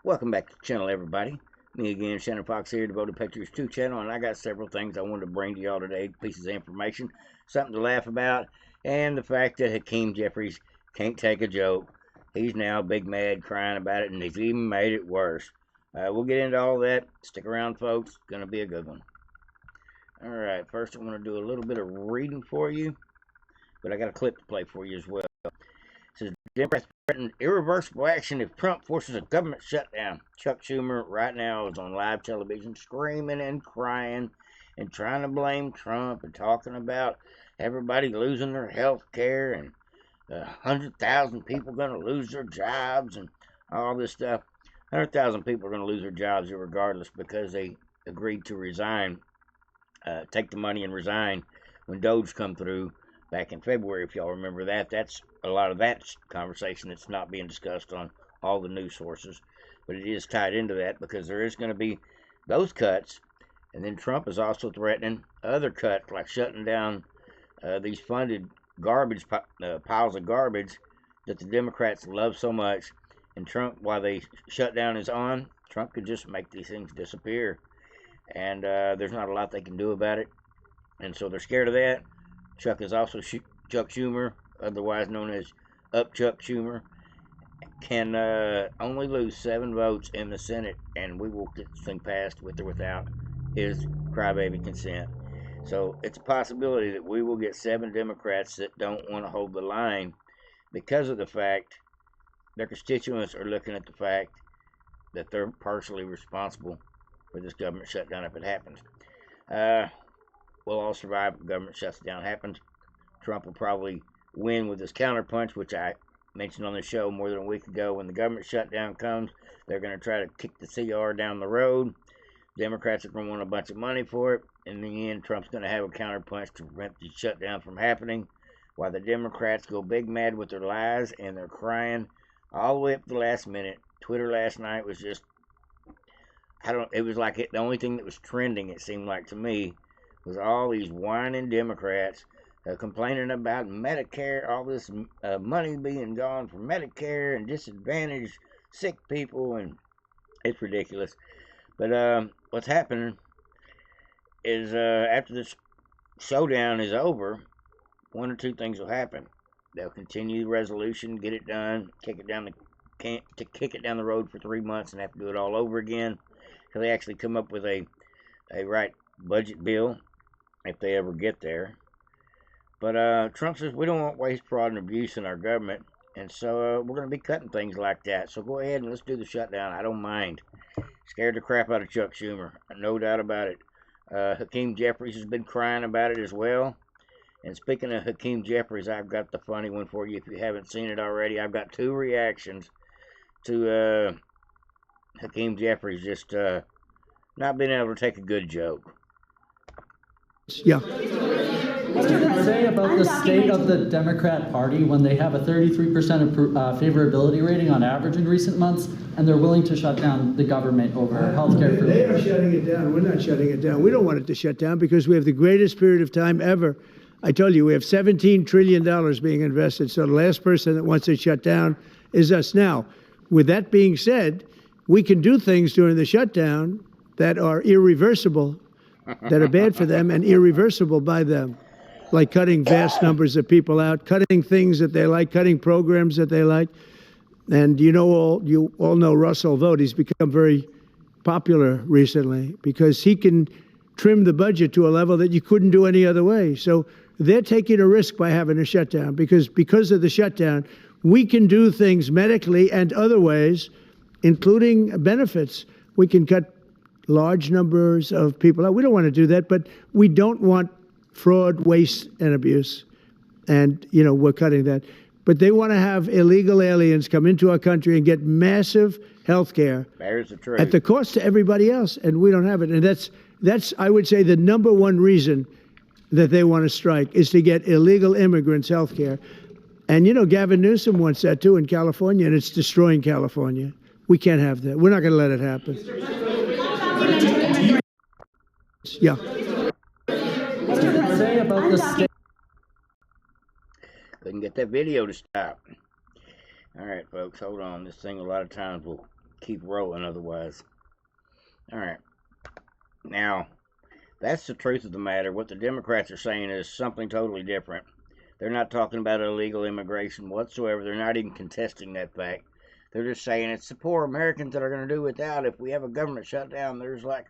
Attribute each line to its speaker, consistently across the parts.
Speaker 1: Welcome back to the channel, everybody. Me again, Shannon Fox here, Devoted Patriots 2 channel, and I got several things I wanted to bring to y'all today, pieces of information, something to laugh about, and the fact that Hakeem Jeffries can't take a joke. He's now big mad crying about it, and he's even made it worse. We'll get into all that. Stick around, folks. It's going to be a good one. Alright, first I want to do a little bit of reading for you, but I got a clip to play for you as well. It says, Democrats threaten irreversible action if Trump forces a government shutdown. Chuck Schumer right now is on live television screaming and crying and trying to blame Trump and talking about everybody losing their health care and 100,000 people going to lose their jobs and all this stuff. 100,000 people are going to lose their jobs regardless because they agreed to resign, take the money and resign when Doge come through back in February, if y'all remember that. That's a lot of that conversation that's not being discussed on all the news sources, but it is tied into that because there is going to be those cuts, and then Trump is also threatening other cuts like shutting down these funded garbage piles of garbage that the Democrats love so much. And Trump, while they shut down is on, Trump could just make these things disappear, and there's not a lot they can do about it, and so they're scared of that. Chuck is also Chuck Schumer, otherwise known as Up Chuck Schumer, can only lose 7 votes in the Senate, and we will get this thing passed with or without his crybaby consent. So it's a possibility that we will get 7 Democrats that don't want to hold the line because of the fact their constituents are looking at the fact that they're partially responsible for this government shutdown if it happens. We'll all survive if the government shutdown happens. Trump will probably win with his counterpunch, which I mentioned on the show more than a week ago. When the government shutdown comes, they're going to try to kick the CR down the road. Democrats are going to want a bunch of money for it. In the end, Trump's going to have a counterpunch to prevent the shutdown from happening, while the Democrats go big mad with their lies and they're crying all the way up to the last minute. Twitter last night was just, it was like the only thing that was trending, it seemed like to me, was all these whining Democrats complaining about Medicare, all this money being gone from Medicare and disadvantaged sick people, and it's ridiculous. But what's happening is after this showdown is over, one or two things will happen. They'll continue the resolution, get it done, kick it down the road for 3 months, and have to do it all over again till they actually come up with a right budget bill, if they ever get there. But Trump says we don't want waste, fraud, and abuse in our government, and so we're going to be cutting things like that. So go ahead and let's do the shutdown. I don't mind. Scared the crap out of Chuck Schumer, no doubt about it. Hakeem Jeffries has been crying about it as well. And speaking of Hakeem Jeffries, I've got the funny one for you if you haven't seen it already. I've got 2 reactions to Hakeem Jeffries just not being able to take a good joke.
Speaker 2: Yeah. What did it say about the state of the Democrat Party when they have a 33% favorability rating on average in recent months, and they're willing to shut down the government over healthcare?
Speaker 3: They are shutting it down. We're not shutting it down. We don't want it to shut down because we have the greatest period of time ever. I told you, we have $17 trillion being invested, so the last person that wants it shut down is us. Now, with that being said, we can do things during the shutdown that are irreversible, that are bad for them and irreversible by them, like cutting vast numbers of people out, cutting things that they like, cutting programs that they like. And you all know Russell Vought. He's become very popular recently because he can trim the budget to a level that you couldn't do any other way. So they're taking a risk by having a shutdown because of the shutdown, we can do things medically and other ways, including benefits. We can cut large numbers of people out. We don't want to do that, but we don't want fraud, waste, and abuse. And, we're cutting that. But they want to have illegal aliens come into our country and get massive health care at the cost to everybody else, and we don't have it. And that's I would say, the number one reason that they want to strike is to get illegal immigrants health care. And, Gavin Newsom wants that, too, in California, and it's destroying California. We can't have that. We're not going to let it happen. Yeah.
Speaker 2: What did it say about the state?
Speaker 1: Couldn't get that video to stop. All right, folks, hold on. This thing a lot of times will keep rolling otherwise. All right. Now, that's the truth of the matter. What the Democrats are saying is something totally different. They're not talking about illegal immigration whatsoever. They're not even contesting that fact. They're just saying it's the poor Americans that are going to do without. If we have a government shutdown, there's like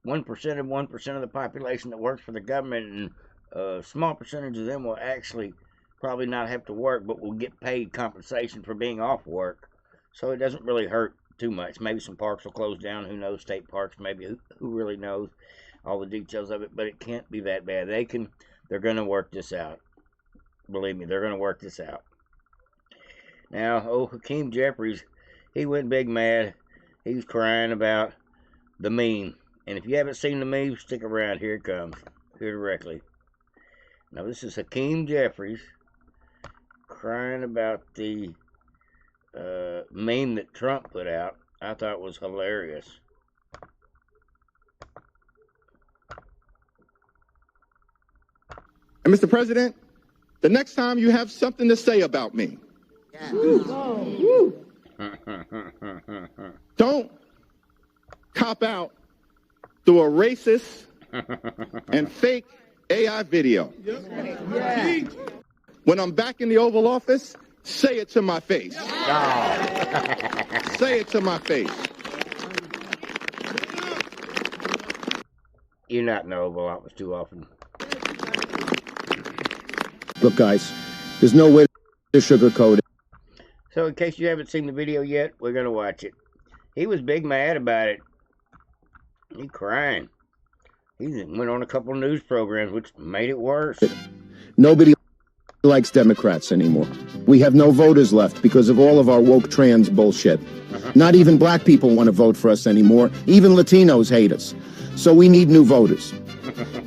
Speaker 1: 1% of 1% of the population that works for the government, and a small percentage of them will actually probably not have to work, but will get paid compensation for being off work. So it doesn't really hurt too much. Maybe some parks will close down. Who knows? State parks, maybe. Who really knows all the details of it? But it can't be that bad. They're going to work this out. Believe me, they're going to work this out. Now, Hakeem Jeffries, he went big mad. He was crying about the meme. And if you haven't seen the meme, stick around. Here it comes. Here directly. Now, this is Hakeem Jeffries crying about the meme that Trump put out. I thought it was hilarious.
Speaker 4: And Mr. President, the next time you have something to say about me, don't cop out through a racist and fake AI video. When I'm back in the Oval Office, say it to my face. Say it to my face.
Speaker 1: You're not in the Oval Office too often.
Speaker 5: Look, guys, there's no way to sugarcoat it.
Speaker 1: So in case you haven't seen the video yet, we're going to watch it. He was big mad about it. He crying. He went on a couple of news programs, which made it worse.
Speaker 5: Nobody likes Democrats anymore. We have no voters left because of all of our woke trans bullshit. Not even black people want to vote for us anymore. Even Latinos hate us. So we need new voters.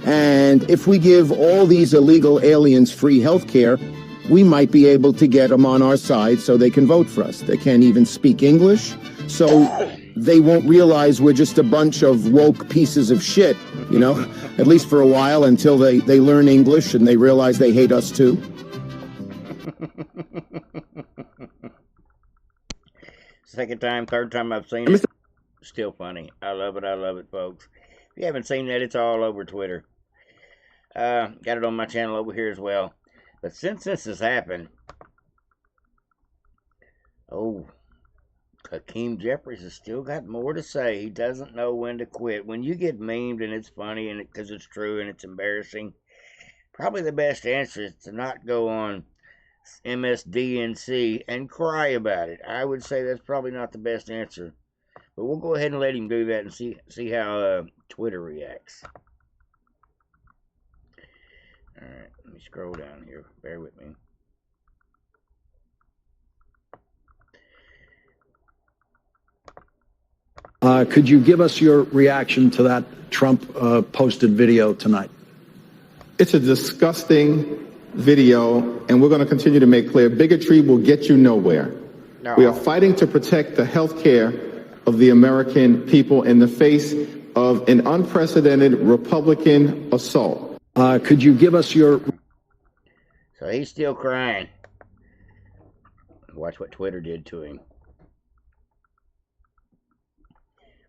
Speaker 5: And if we give all these illegal aliens free health care, we might be able to get them on our side so they can vote for us. They can't even speak English, so they won't realize we're just a bunch of woke pieces of shit, you know, at least for a while until they learn English and they realize they hate us too.
Speaker 1: Second time, third time I've seen it. Still funny. I love it, folks. If you haven't seen that, it's all over Twitter. Got it on my channel over here as well. But since this has happened, Hakeem Jeffries has still got more to say. He doesn't know when to quit. When you get memed and it's funny and because it's true and it's embarrassing, probably the best answer is to not go on MSDNC and cry about it. I would say that's probably not the best answer. But we'll go ahead and let him do that and see how Twitter reacts. Alright, let me scroll down here. Bear with me.
Speaker 6: Could you give us your reaction to that Trump posted video tonight?
Speaker 4: It's a disgusting video, and we're going to continue to make clear bigotry will get you nowhere.
Speaker 1: No.
Speaker 4: We are fighting to protect the health care of the American people in the face of an unprecedented Republican assault.
Speaker 6: Could you give us your...
Speaker 1: So he's still crying. Watch what Twitter did to him.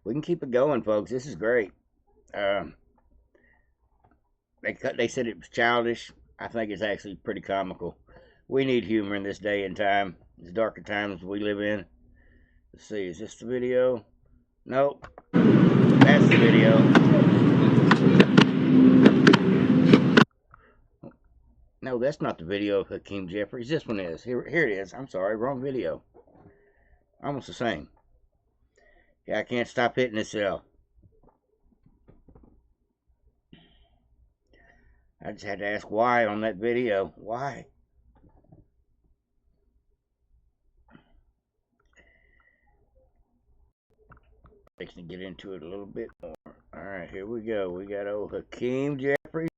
Speaker 1: We can keep it going, folks. This is great. They said it was childish. I think it's actually pretty comical. We need humor in this day and time. These darker times we live in. Let's see. Is this the video? Nope. That's the video. No, that's not the video of Hakeem Jeffries. This one is. Here it is. I'm sorry. Wrong video. Almost the same. Yeah, I can't stop hitting this cell. I just had to ask why on that video. Why? Let's get into it a little bit more. Alright, here we go. We got old Hakeem Jeffries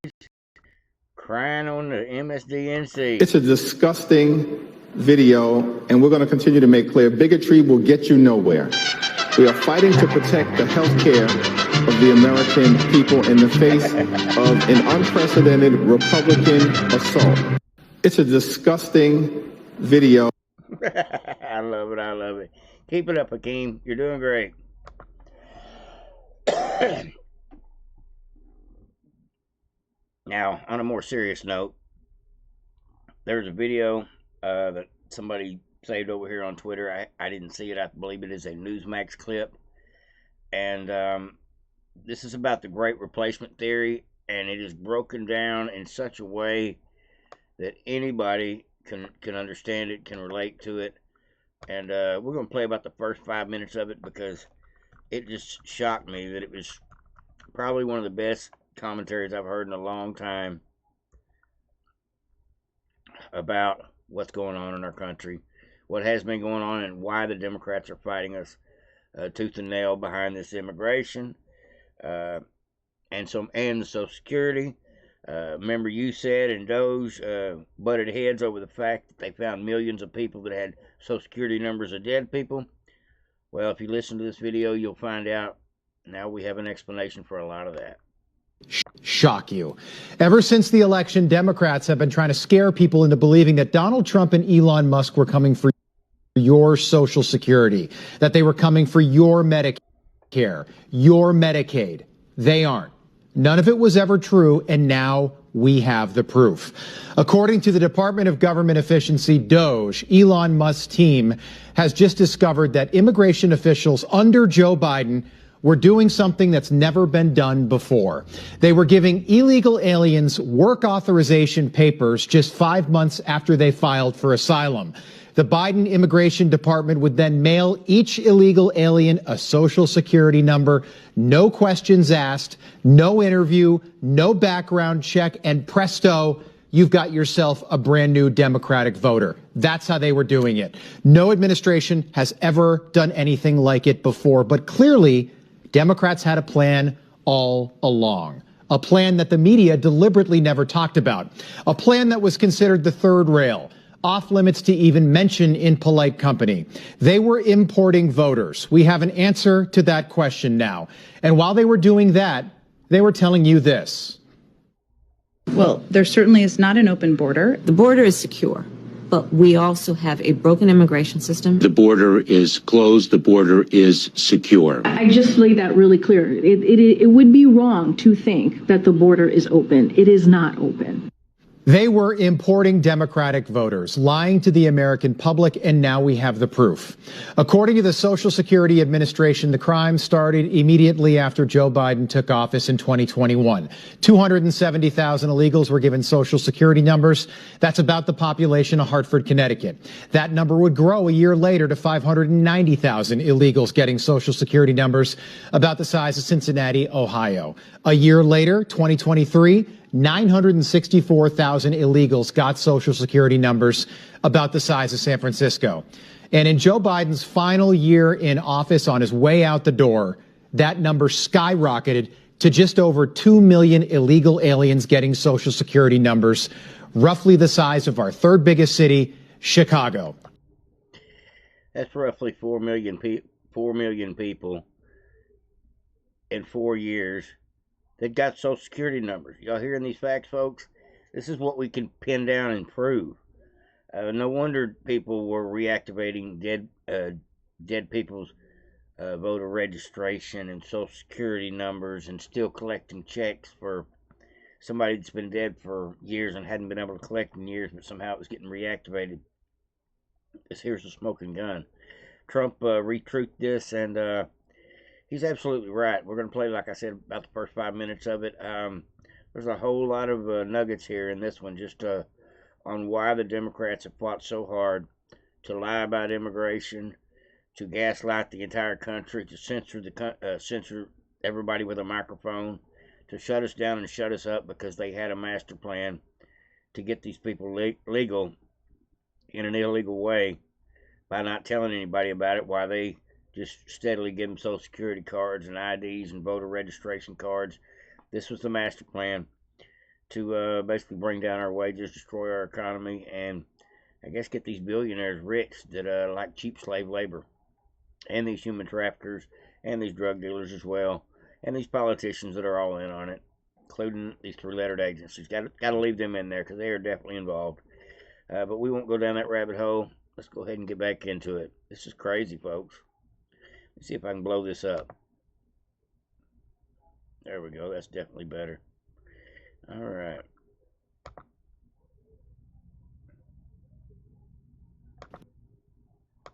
Speaker 1: crying on the MSDNC.
Speaker 4: It's a disgusting video, and we're going to continue to make clear bigotry will get you nowhere. We are fighting to protect the health care of the American people in the face of an unprecedented Republican assault. It's a disgusting video.
Speaker 1: I love it. Keep it up, Hakeem. You're doing great. Now, on a more serious note, there's a video that somebody saved over here on Twitter. I didn't see it. I believe it is a Newsmax clip. And this is about the Great Replacement Theory, and it is broken down in such a way that anybody can understand it, can relate to it. And we're going to play about the first 5 minutes of it because it just shocked me that it was probably one of the best commentaries I've heard in a long time about what's going on in our country, what has been going on, and why the Democrats are fighting us tooth and nail behind this immigration and the Social Security. Remember, you said and Doge butted heads over the fact that they found millions of people that had Social Security numbers of dead people. Well, if you listen to this video, you'll find out now we have an explanation for a lot of that.
Speaker 7: Shock you. Ever since the election, Democrats have been trying to scare people into believing that Donald Trump and Elon Musk were coming for your Social Security, that they were coming for your Medicare, your Medicaid. They aren't. None of it was ever true, and now we have the proof. According to the Department of Government Efficiency, DOGE, Elon Musk's team has just discovered that immigration officials under Joe Biden were doing something that's never been done before. They were giving illegal aliens work authorization papers just 5 months after they filed for asylum. The Biden Immigration Department would then mail each illegal alien a Social Security number, no questions asked, no interview, no background check, and presto, you've got yourself a brand new Democratic voter. That's how they were doing it. No administration has ever done anything like it before, but clearly, Democrats had a plan all along. A plan that the media deliberately never talked about. A plan that was considered the third rail, off limits to even mention in polite company. They were importing voters. We have an answer to that question now. And while they were doing that, they were telling you this.
Speaker 8: Well, there certainly is not an open border.
Speaker 9: The border is secure, but we also have a broken immigration system.
Speaker 10: The border is closed. The border is secure.
Speaker 11: I just laid that really clear. It would be wrong to think that the border is open. It is not open.
Speaker 7: They were importing Democratic voters, lying to the American public, and now we have the proof. According to the Social Security Administration, the crime started immediately after Joe Biden took office in 2021. 270,000 illegals were given Social Security numbers. That's about the population of Hartford, Connecticut. That number would grow a year later to 590,000 illegals getting Social Security numbers, about the size of Cincinnati, Ohio. A year later, 2023, 964,000 illegals got Social Security numbers about the size of San Francisco. And in Joe Biden's final year in office, on his way out the door, that number skyrocketed to just over 2 million illegal aliens getting Social Security numbers, roughly the size of our third biggest city, Chicago.
Speaker 1: That's roughly 4 million people in 4 years that got Social Security numbers. Y'all hearing these facts, folks? This is what we can pin down and prove. No wonder people were reactivating dead people's voter registration and Social Security numbers and still collecting checks for somebody that's been dead for years and hadn't been able to collect in years, but somehow it was getting reactivated. Here's a smoking gun. Trump retruthed this, and he's absolutely right. We're going to play, like I said, about the first 5 minutes of it. There's a whole lot of nuggets here in this one, just on why the Democrats have fought so hard to lie about immigration, to gaslight the entire country, to censor everybody with a microphone, to shut us down and shut us up because they had a master plan to get these people legal in an illegal way by not telling anybody about it, while they just steadily give them Social Security cards and IDs and voter registration cards. This was the master plan to basically bring down our wages, destroy our economy, and I guess get these billionaires rich that like cheap slave labor, and these human traffickers, and these drug dealers as well, and these politicians that are all in on it, including these three-lettered agencies. Got to leave them in there because they are definitely involved. But we won't go down that rabbit hole. let's go ahead and get back into it. This is crazy, folks. Let's see if I can blow this up. There we go. That's definitely better. All right.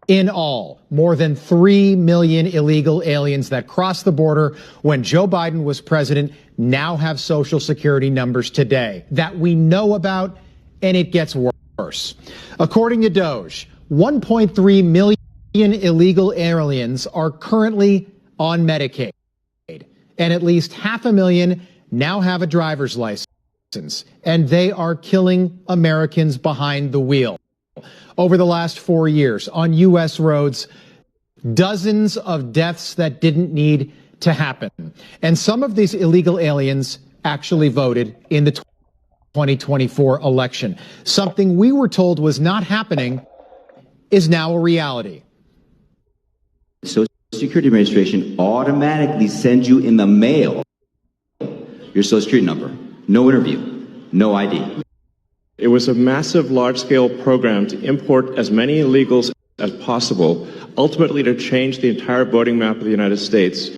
Speaker 7: In all, more than 3 million illegal aliens that crossed the border when Joe Biden was president now have Social Security numbers today that we know about, and it gets worse. According to DOJ, 1.3 million illegal aliens are currently on Medicaid, and at least 500,000 now have a driver's license, and they are killing Americans behind the wheel. Over the last 4 years on U.S. roads, dozens of deaths that didn't need to happen. And some of these illegal aliens actually voted in the 2024 election. Something we were told was not happening is now a reality.
Speaker 12: Social Security Administration automatically sends you in the mail your Social Security number. No interview, no ID.
Speaker 13: It was a massive, large-scale program to import as many illegals as possible, ultimately to change the entire voting map of the United States.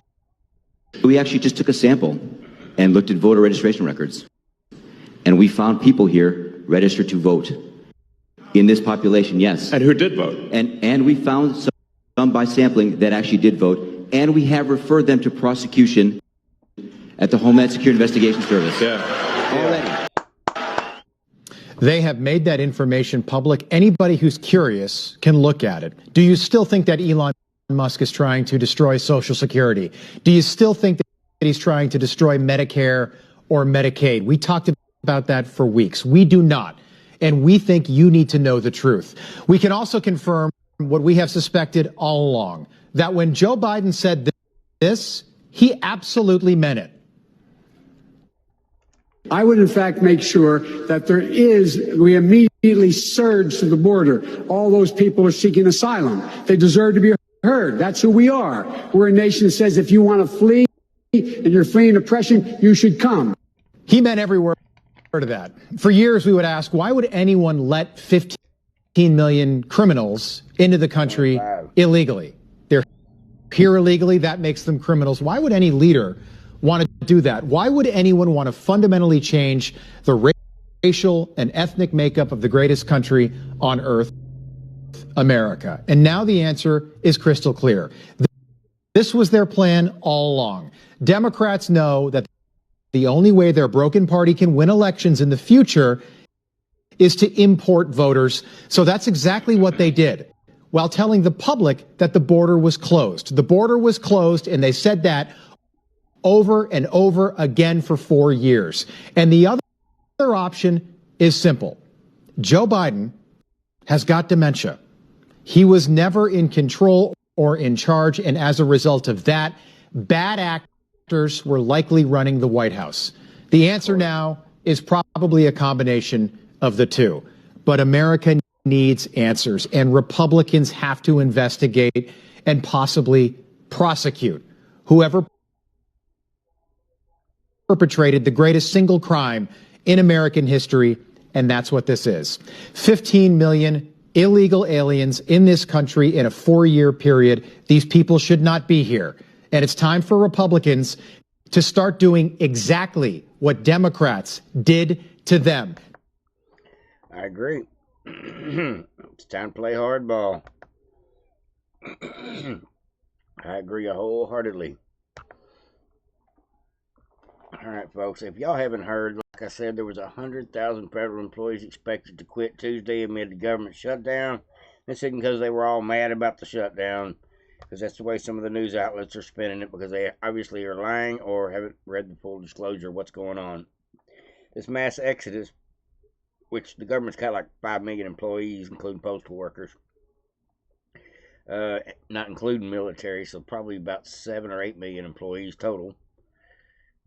Speaker 12: We actually just took a sample and looked at voter registration records, and we found people here registered to vote. In this population, yes.
Speaker 13: And who did vote?
Speaker 12: And we found some by sampling that actually did vote, and we have referred them to prosecution at the Homeland Security Investigation Service. Already.
Speaker 7: They have made that information public. Anybody who's curious can look at it. Do you still think that Elon Musk is trying to destroy Social Security? Do you still think that he's trying to destroy Medicare or Medicaid? We talked about that for weeks. We do not. And we think you need to know the truth. We can also confirm what we have suspected all along, that when Joe Biden said this, he absolutely meant it.
Speaker 14: I would, in fact, make sure that we immediately surge to the border. All those people are seeking asylum. They deserve to be heard. That's who we are. We're a nation that says if you want to flee and you're fleeing oppression, you should come.
Speaker 7: He meant every word of that. For years, we would ask, why would anyone let 15 million criminals into the country illegally? They're here illegally. That makes them criminals. Why would any leader want to do that? Why would anyone want to fundamentally change the racial and ethnic makeup of the greatest country on earth, America? And now the answer is crystal clear. This was their plan all along. Democrats know that the only way their broken party can win elections in the future is to import voters. So that's exactly what they did, while telling the public that the border was closed. The border was closed, and they said that over and over again for 4 years. And the other option is simple. Joe Biden has got dementia. He was never in control or in charge, and as a result of that, bad actors were likely running the White House. The answer now is probably a combination of the two. But America needs answers, and Republicans have to investigate and possibly prosecute whoever perpetrated the greatest single crime in American history, and that's what this is. 15 million illegal aliens in this country in a 4-year period. These people should not be here. And it's time for Republicans to start doing exactly what Democrats did to them.
Speaker 1: I agree. It's time to play hardball. I agree wholeheartedly. All right, folks, if y'all haven't heard, like I said, there was 100,000 federal employees expected to quit Tuesday amid the government shutdown. This isn't because they were all mad about the shutdown, because that's the way some of the news outlets are spinning it, because they obviously are lying or haven't read the full disclosure of what's going on. This mass exodus, which the government's got like 5 million employees, including postal workers, not including military, so probably about 7 or 8 million employees total.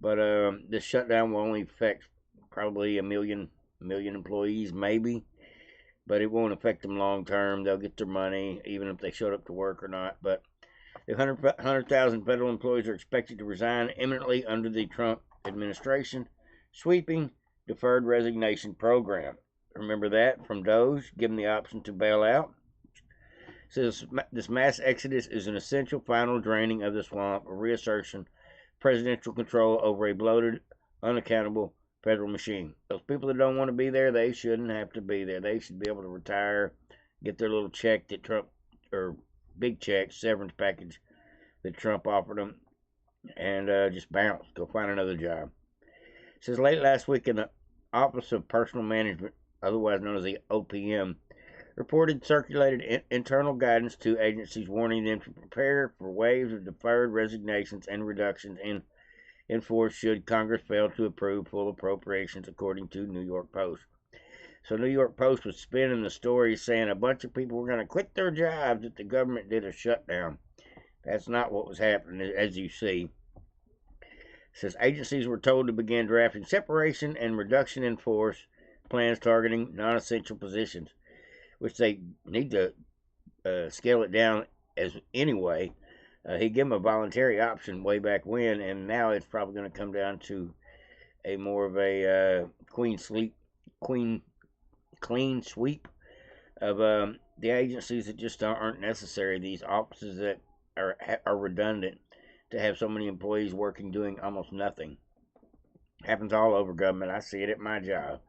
Speaker 1: But this shutdown will only affect probably a million employees, maybe. But it won't affect them long term. They'll get their money, even if they showed up to work or not. But the 100,000 federal employees are expected to resign imminently under the Trump administration sweeping deferred resignation program. Remember that from DOJ, give them the option to bail out. Says this mass exodus is an essential final draining of the swamp, a reassertion, presidential control over a bloated, unaccountable federal machine. Those people that don't want to be there, they shouldn't have to be there. They should be able to retire, get their little check that Trump, or big check, severance package that Trump offered them, and just bounce, go find another job. It says late last week in the Office of Personal Management, otherwise known as the OPM, reported circulated internal guidance to agencies warning them to prepare for waves of deferred resignations and reductions in force should Congress fail to approve full appropriations, according to New York Post. So New York Post was spinning the story saying a bunch of people were going to quit their jobs if the government did a shutdown. That's not what was happening, as you see. It says agencies were told to begin drafting separation and reduction in force plans targeting non-essential positions, which they need to scale it down as anyway. He gave them a voluntary option way back when, and now it's probably going to come down to a more of a clean sweep of the agencies that just aren't necessary. These offices that are redundant to have so many employees working doing almost nothing. Happens all over government. I see it at my job.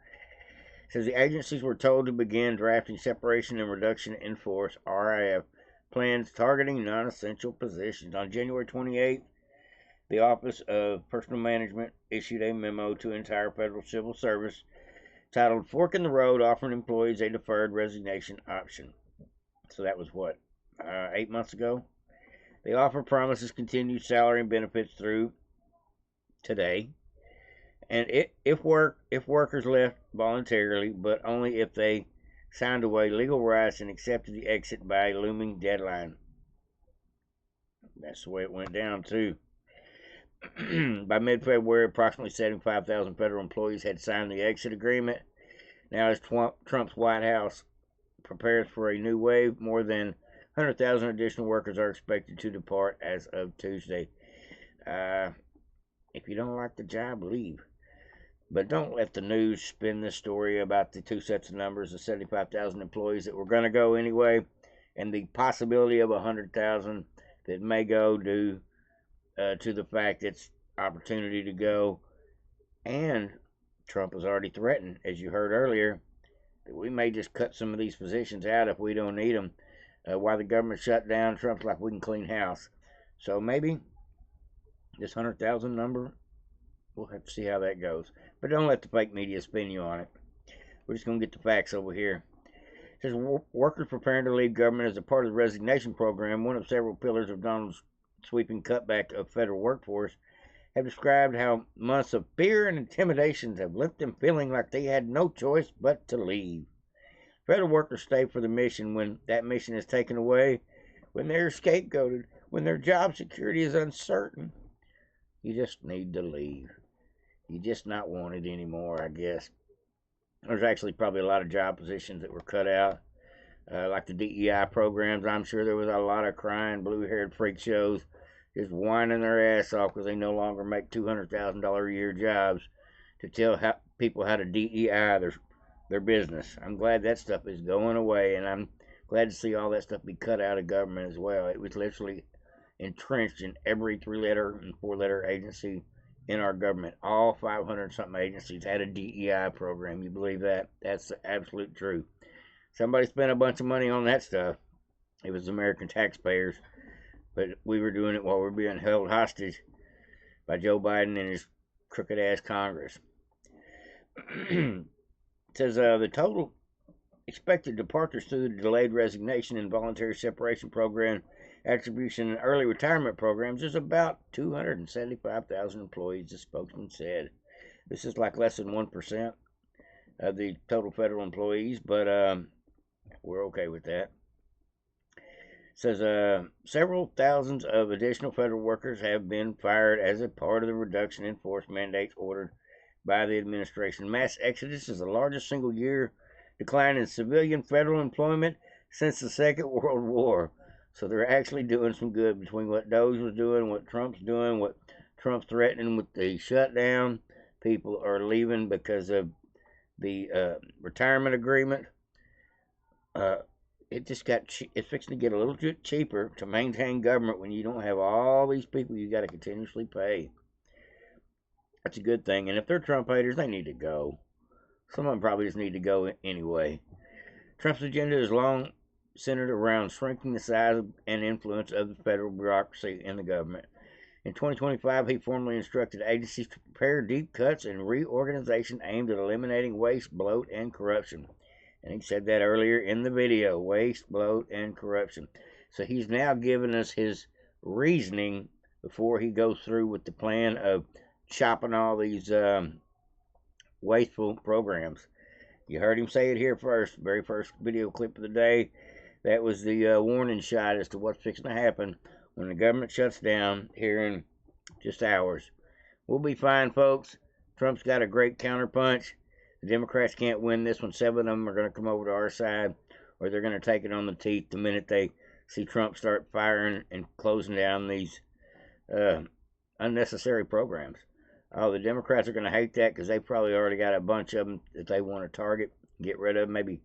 Speaker 1: It says the agencies were told to begin drafting separation and reduction in force (RIF) plans targeting non-essential positions. On January 28th, the Office of Personal Management issued a memo to the entire federal civil service titled "Fork in the Road," offering employees a deferred resignation option. So that was what, 8 months ago? The offer promises continued salary and benefits through today, and if workers left voluntarily, but only if they signed away legal rights and accepted the exit by a looming deadline. That's the way it went down too. By mid-February, approximately 75,000 federal employees had signed the exit agreement. Now, as Trump's White House prepares for a new wave, more than 100,000 additional workers are expected to depart as of Tuesday. If you don't like the job, leave. But don't let the news spin this story about the two sets of numbers, the 75,000 employees that were going to go anyway, and the possibility of 100,000 that may go due to the fact it's opportunity to go. And Trump has already threatened, as you heard earlier, that we may just cut some of these positions out if we don't need them. While the government shut down, Trump's like, we can clean house. So maybe this 100,000 number, we'll have to see how that goes. But don't let the fake media spin you on it. We're just going to get the facts over here. It says workers preparing to leave government as a part of the resignation program, one of several pillars of Donald's sweeping cutback of federal workforce, have described how months of fear and intimidations have left them feeling like they had no choice but to leave. Federal workers stay for the mission when that mission is taken away, when they're scapegoated, when their job security is uncertain. You just need to leave. You're just not wanted anymore, I guess. There's actually probably a lot of job positions that were cut out, like the DEI programs. I'm sure there was a lot of crying, blue-haired freak shows just whining their ass off because they no longer make $200,000 a year jobs to tell people how to DEI their business. I'm glad that stuff is going away, and I'm glad to see all that stuff be cut out of government as well. It was literally entrenched in every 3-letter and 4-letter agency in our government. All 500-something agencies had a DEI program. You believe that? That's the absolute truth. Somebody spent a bunch of money on that stuff. It was American taxpayers, but we were doing it while we were being held hostage by Joe Biden and his crooked-ass Congress. It says the total expected departures through the delayed resignation and voluntary separation program, attribution, and early retirement programs is about 275,000 employees, the spokesman said. This is like less than 1% of the total federal employees, but we're okay with that. It says several thousands of additional federal workers have been fired as a part of the reduction in force mandates ordered by the administration. Mass exodus is the largest single year decline in civilian federal employment since the Second World War. So they're actually doing some good between what Doge was doing, what Trump's doing, what Trump's threatening with the shutdown. People are leaving because of the retirement agreement. it just it's fixing to get a little bit cheaper to maintain government when you don't have all these people you got to continuously pay. That's a good thing. And if they're Trump haters, they need to go. Some of them probably just need to go anyway. Trump's agenda is long centered around shrinking the size and influence of the federal bureaucracy in the government. In 2025, he formally instructed agencies to prepare deep cuts and reorganization aimed at eliminating waste, bloat, and corruption. And he said that earlier in the video, waste, bloat, and corruption. So he's now given us his reasoning before he goes through with the plan of chopping all these wasteful programs. You heard him say it here first, very first video clip of the day. That was the warning shot as to what's fixing to happen when the government shuts down here in just hours. We'll be fine, folks. Trump's got a great counterpunch. The Democrats can't win this one. 7 of them are going to come over to our side, or they're going to take it on the teeth the minute they see Trump start firing and closing down these unnecessary programs. Oh, the Democrats are going to hate that because they probably already got a bunch of them that they want to target, get rid of. Maybe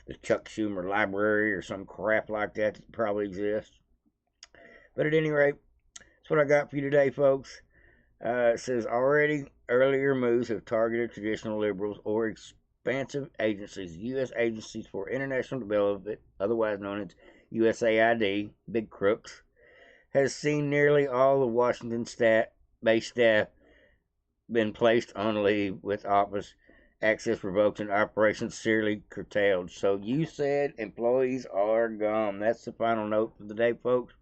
Speaker 1: the Chuck Schumer Library or some crap like that probably exists. But at any rate, that's what I got for you today, folks. It says already earlier moves have targeted traditional liberals or expansive agencies, U.S. Agencies for International Development, otherwise known as USAID, big crooks, has seen nearly all the Washington-based staff been placed on leave with office access revoked and operations severely curtailed. So you said employees are gone. That's the final note for the day, folks.